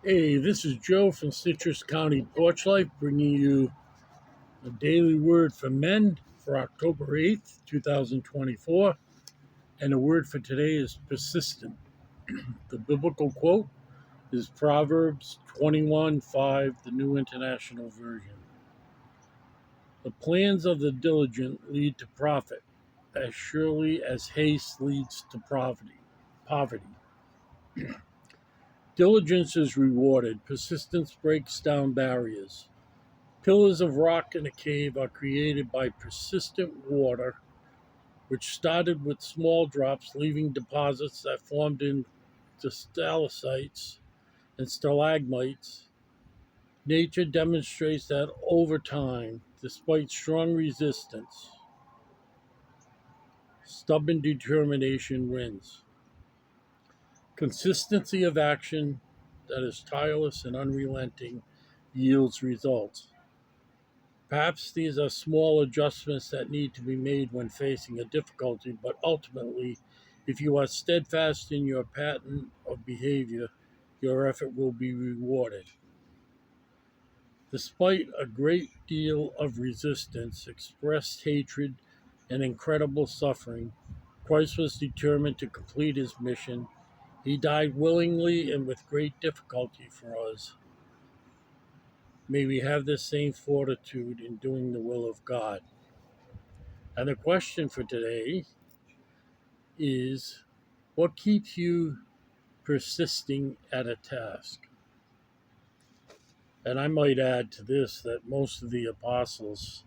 Hey, this is Joe from Citrus County Porch Life bringing you a daily word for men for October 8th, 2024. And the word for today is persistent. The biblical quote is Proverbs 21:5, the New International Version. The plans of the diligent lead to profit, as surely as haste leads to poverty. Diligence is rewarded, persistence breaks down barriers. Pillars of rock in a cave are created by persistent water, which started with small drops, leaving deposits that formed into stalactites and stalagmites. Nature demonstrates that over time, despite strong resistance, stubborn determination wins. Consistency of action that is tireless and unrelenting yields results. Perhaps these are small adjustments that need to be made when facing a difficulty, but ultimately, if you are steadfast in your pattern of behavior, your effort will be rewarded. Despite a great deal of resistance, expressed hatred, and incredible suffering, Christ was determined to complete his mission. He died willingly and with great difficulty for us. May we have this same fortitude in doing the will of God. And the question for today is, what keeps you persisting at a task? And I might add to this that most of the apostles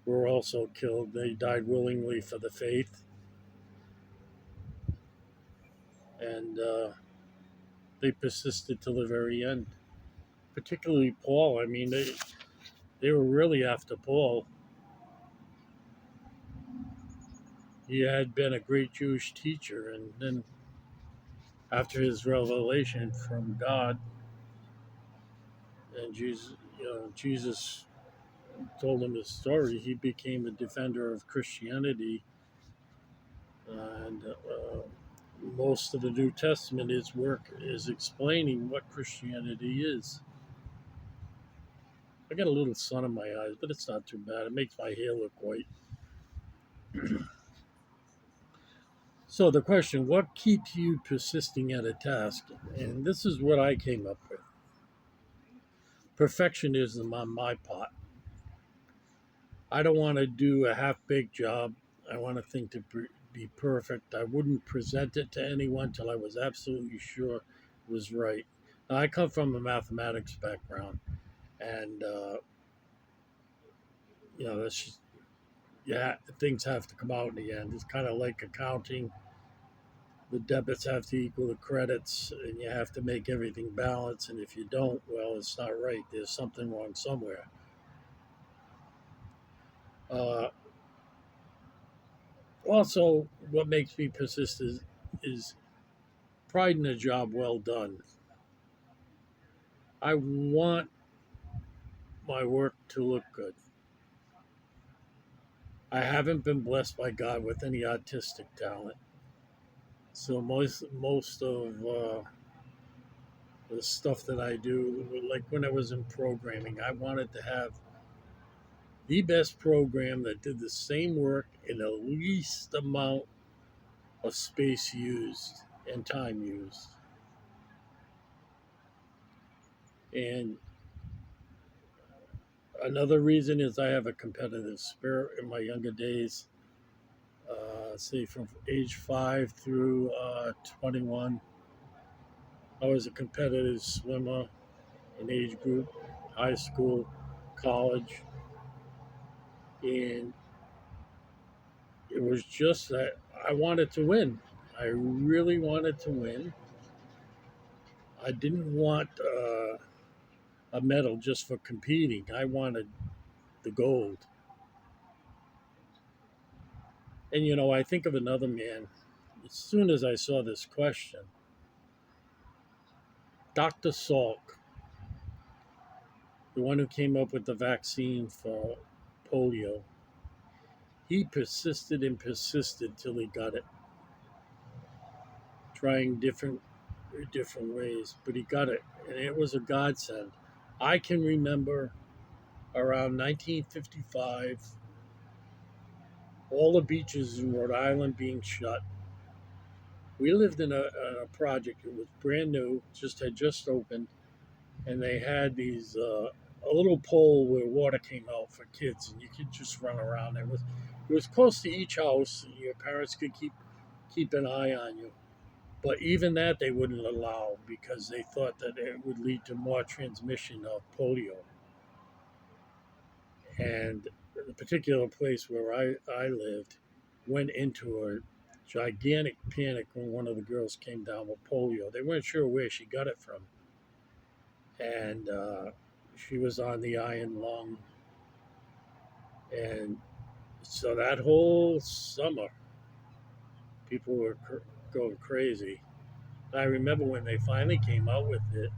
were also killed. They died willingly for the faith. And they persisted till the very end. Particularly Paul. I mean, they were really after Paul. He had been a great Jewish teacher. And then after his revelation from God, and Jesus told him his story, he became a defender of Christianity. And most of the New Testament, his work is explaining what Christianity is. I got a little sun in my eyes, but it's not too bad. It makes my hair look white. So the question, what keeps you persisting at a task? And this is what I came up with. Perfectionism on my part. I don't want to do a half-baked job. I want to think to be perfect. I wouldn't present it to anyone till I was absolutely sure it was right. Now, I come from a mathematics background, and that's just, yeah, things have to come out in the end. It's kind of like accounting. The debits have to equal the credits, and you have to make everything balance. And if you don't, well, it's not right. There's something wrong somewhere. Uh, Also, what makes me persist is pride in a job well done. I want my work to look good. I haven't been blessed by God with any artistic talent, so most of the stuff that I do, like when I was in programming, I wanted to have the best program that did the same work in the least amount of space used and time used. And another reason is I have a competitive spirit in my younger days. Say from age 5 through 21, I was a competitive swimmer in age group, high school, college, and it was just that I wanted to win. I really wanted to win. I didn't want a medal just for competing. I wanted the gold. And I think of another man. As soon as I saw this question, Dr. Salk, the one who came up with the vaccine for polio, he persisted and persisted till he got it, trying different different ways, but he got it, and it was a godsend. I can remember around 1955, all the beaches in Rhode Island being shut. We lived in a project. It was brand new, just opened, and they had these a little pole where water came out for kids, and you could just run around. It was close to each house. Your parents could keep an eye on you. But even that they wouldn't allow because they thought that it would lead to more transmission of polio. And the particular place where I lived went into a gigantic panic when one of the girls came down with polio. They weren't sure where she got it from. And she was on the iron lung. And so that whole summer, people were going crazy. I remember when they finally came out with it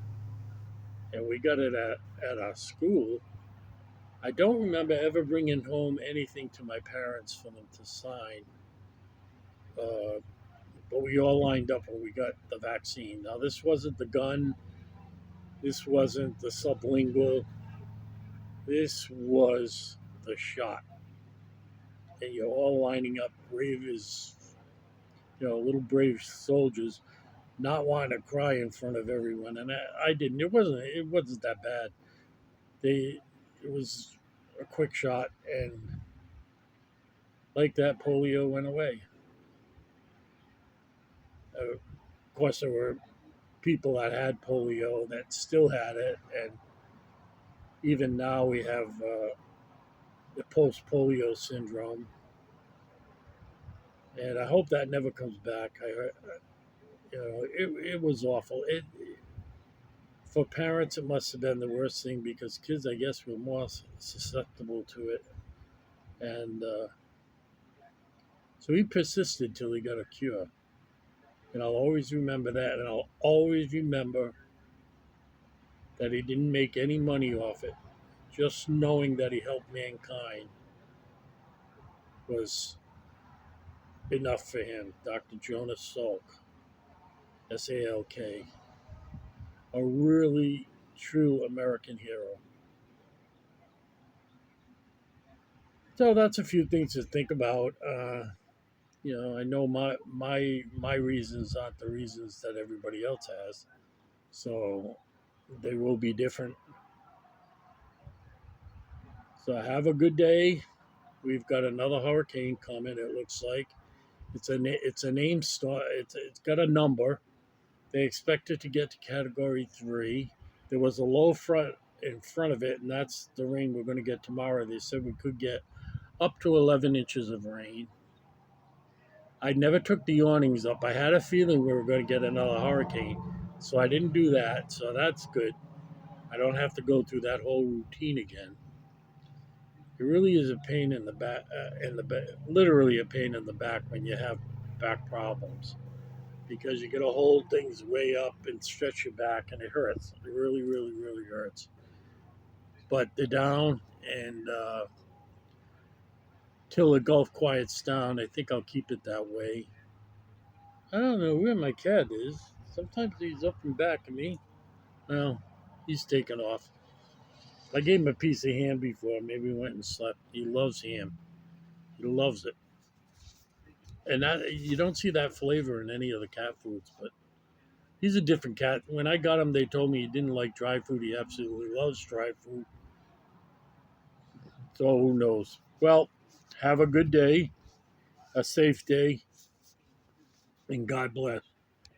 and we got it at our school. I don't remember ever bringing home anything to my parents for them to sign, uh, but we all lined up when we got the vaccine. Now, this wasn't the gun, this wasn't the sublingual, this was the shot. And you're all lining up, brave as, little brave soldiers, not wanting to cry in front of everyone. And I didn't. It wasn't that bad. It was a quick shot, and like that, polio went away. Of course, there were people that had polio that still had it, and even now we have the post polio syndrome, and I hope that never comes back. It was awful. It For parents, it must have been the worst thing because kids, I guess, were more susceptible to it, and so he persisted till he got a cure, and I'll always remember that, and I'll always remember that he didn't make any money off it. Just knowing that he helped mankind was enough for him. Dr. Jonas Salk, Salk, a really true American hero. So that's a few things to think about. I know my reasons aren't the reasons that everybody else has, so they will be different. So have a good day. We've got another hurricane coming. It looks like it's a name star. It's got a number. They expect it to get to Category 3. There was a low front in front of it, and that's the rain we're going to get tomorrow. They said we could get up to 11 inches of rain. I never took the awnings up. I had a feeling we were going to get another hurricane, so I didn't do that. So that's good. I don't have to go through that whole routine again. It really is a pain in the back, literally a pain in the back when you have back problems because you got to hold things way up and stretch your back, and it hurts. It really, really, really hurts. But they're down, and till the Gulf quiets down, I think I'll keep it that way. I don't know where my cat is. Sometimes he's up and back of me. Well, he's taken off. I gave him a piece of ham before. Maybe he went and slept. He loves ham. He loves it. And you don't see that flavor in any of the cat foods, but he's a different cat. When I got him, they told me he didn't like dry food. He absolutely loves dry food. So who knows? Well, have a good day, a safe day, and God bless.